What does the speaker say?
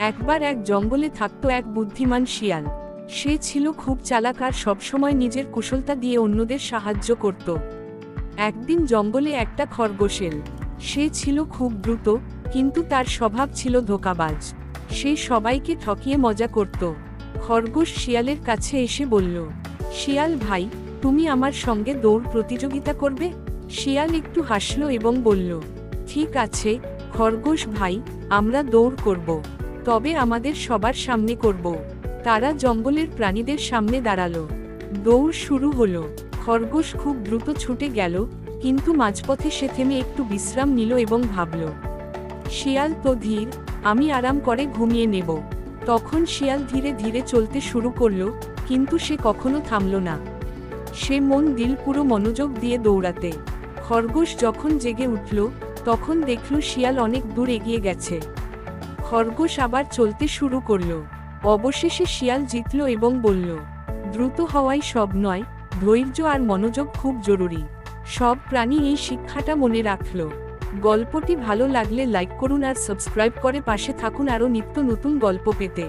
একবার এক জঙ্গলে থাকত এক বুদ্ধিমান শিয়াল। সে ছিল খুব চালাক আর সবসময় নিজের কুশলতা দিয়ে অন্যদের সাহায্য করত। একদিন জঙ্গলে একটা খরগোশ এল। সে ছিল খুব দ্রুত, কিন্তু তার স্বভাব ছিল ধোঁকাবাজ। সে সবাইকে ঠকিয়ে মজা করত। খরগোশ শিয়ালের কাছে এসে বলল, শিয়াল ভাই, তুমি আমার সঙ্গে দৌড় প্রতিযোগিতা করবে? শিয়াল একটু হাসল এবং বলল, ঠিক আছে খরগোশ ভাই, আমরা দৌড় করব, তবে আমাদের সবার সামনে করব। তারা জঙ্গলের প্রাণীদের সামনে দাঁড়ালো। দৌড় শুরু হলো। খরগোশ খুব দ্রুত ছুটে গেল, কিন্তু মাঝপথে সে থেমে একটু বিশ্রাম নিল এবং ভাবল, শিয়াল তো ধীর, আমি আরাম করে ঘুমিয়ে নেব। তখন শিয়াল ধীরে ধীরে চলতে শুরু করলো, কিন্তু সে কখনো থামল না। সে মন দিল পুরো মনোযোগ দিয়ে দৌড়াতে। খরগোশ যখন জেগে উঠল, তখন দেখল শিয়াল অনেক দূর এগিয়ে গেছে। খরগোশ আবার চলতে শুরু করল। অবশেষে শিয়াল জিতল এবং বলল, দ্রুত হওয়াই সব নয়, ধৈর্য আর মনোযোগ খুব জরুরি। সব প্রাণী এই শিক্ষাটা মনে রাখল। গল্পটি ভালো লাগলে লাইক করুন আর সাবস্ক্রাইব করে পাশে থাকুন আরও নিত্য নতুন গল্প পেতে।